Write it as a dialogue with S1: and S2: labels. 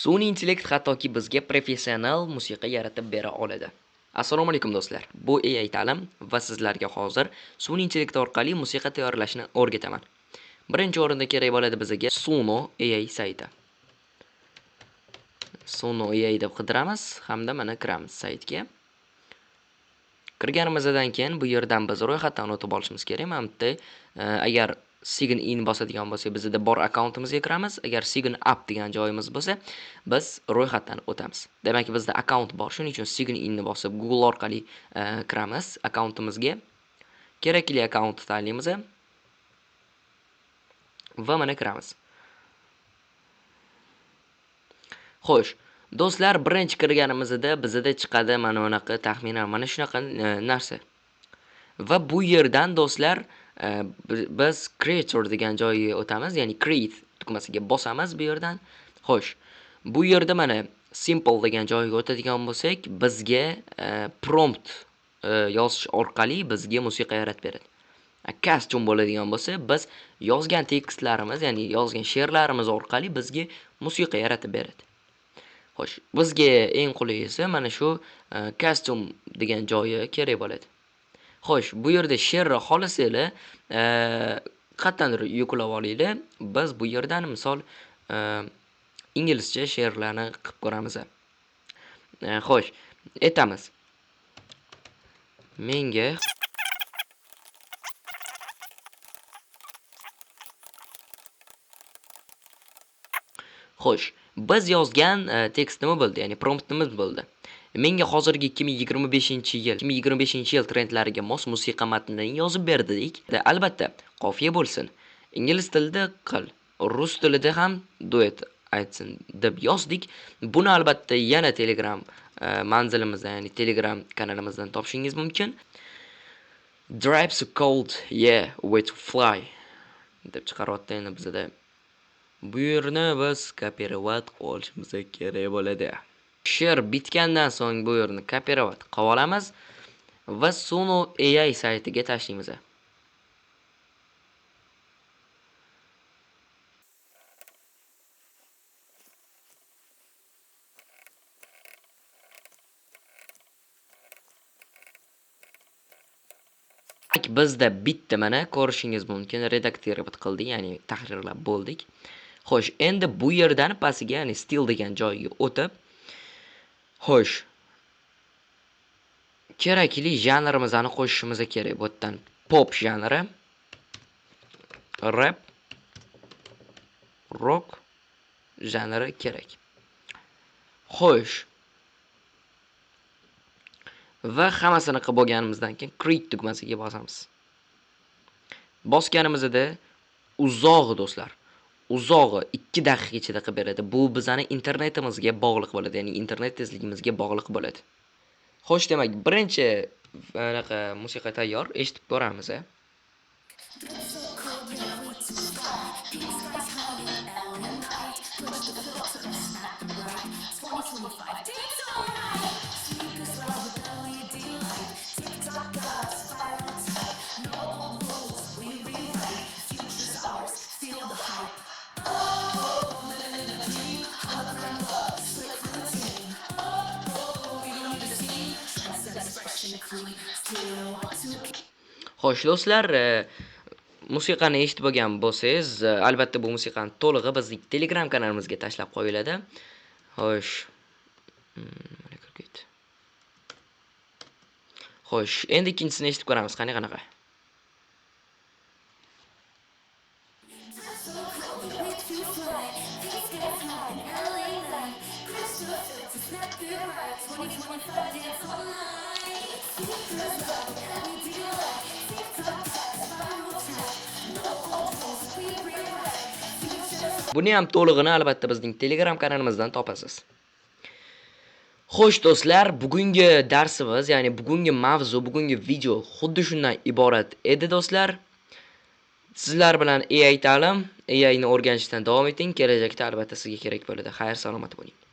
S1: Sun'iy intellekt hattoki bizga professional musiqa yaratib bera oladi. Assalomu alaykum do'stlar. Bu AI ta'lim va sizlarga hozir sun'iy intellekt orqali musiqa tayyorlashni o'rgataman. Birinchi o'rinda kerak bo'ladi bizga Suno AI sayti. Suno AI deb qidiramiz hamda mana kiramiz saytga. Kirganimizdan keyin bu yerdan biz ro'yxatdan o'tib olishimiz kerak. Mana bu yerda agar sign in bosadigan bo'lsak, bizda bor akkauntimizga kiramiz. Agar sign up degan joyimiz bo'lsa, biz ro'yxatdan o'tamiz. Demak, bizda akkaunt bor. Shuning uchun sign in ni bosib Google orqali kiramiz akkauntimizga. Kerakli akkauntni tanlaymiz va mana kiramiz. Xo'sh, do'stlar, birinchi kirganimizda bizda chiqadi mana bunaqa taxminan mana shunaqa narsa. Va bu yerdan do'stlar biz creator degan joyga o'tamiz, ya'ni create tugmasiga bosamiz bu yerdan. Xo'sh, bu yerda mana simple degan joyga o'tadigan bo'lsak, bizga prompt yozish orqali bizga musiqa yaratib beradi. Custom bo'ladigan bo'lsa, biz yozgan tekstlarimiz, ya'ni yozgan she'rlarimiz orqali bizga musiqa yaratib beradi. Xo'sh, bizga eng qulayisi mana shu custom degan joyi kerak bo'ladi. Xo'sh, bu yerda she'rni xohlasanglar, qayerdandir yuklab olinglar. Biz bu yerdan misol inglizcha she'rlarni qilib ko'ramiz. Xo'sh, aytamiz. Menga Xo'sh, biz yozgan tekst nima bo'ldi? Ya'ni promptimiz bo'ldi. Menga hozirgi 2025-yil trendlariga mos musiqa matnini yozib berdik. Albatta, qofiya bo'lsin. Ingliz tilida qil, rus tilida ham duet aytsin deb yozdik. Buni albatta yana Telegram manzilimizdan, ya'ni Telegram kanalimizdan topishingiz mumkin. Drive so cold, yeah, with fly deb chiqaryapti endi bizda. Bu yerni biz copyright olishimiz kerak bo'ladi. She'r bitgandan so'ng bu yerni copyright qilib olamiz va Suno AI saytiga tashlaymiz. Bizda bitta mana ko'rishingiz mumkin, redaktorovat qildik, ya'ni tahrirlab bo'ldik. Xo'sh, endi bu yerdan pastiga, ya'ni stil degan joyga o'tib, xo'sh, kerakli janrimizni qo'shishimiz kerak. Bu yerdan pop janri, rap, rock janri kerak. Xo'sh, va hammasini qilib bo'lganimizdan keyin create tugmasiga bosamiz. Bosganimizda uzog'i do'stlar, uzog'i 2 daqiqa ichida qilib beradi. Bu bizning internetimizga bog'liq bo'ladi, ya'ni internet tezligimizga bog'liq bo'ladi. Xo'sh, demak, birinchi anaqa musiqa tayyor, eshitib ko'ramiz. Xo'sh, do'stlar, musiqani eshitib bo'lgan bo'lsangiz, albatta bu musiqaning to'lig'i bizning Telegram kanalimizga tashlab qo'yiladi. Xo'sh. Xo'sh, endi ikkinchisini eshitib ko'ramiz, qanaqa. Buni ham to'lig'ini albatta bizning Telegram kanalimizdan topasiz. Xo'sh do'stlar, bugungi darsimiz, ya'ni bugungi mavzu, bugungi video xuddi shundan iborat edi do'stlar. Sizlar bilan AI ta'lim, AI ni o'rganishdan davom eting. Kelajakda albatta sizga kerak bo'ladi. Xayr, salomat bo'ling.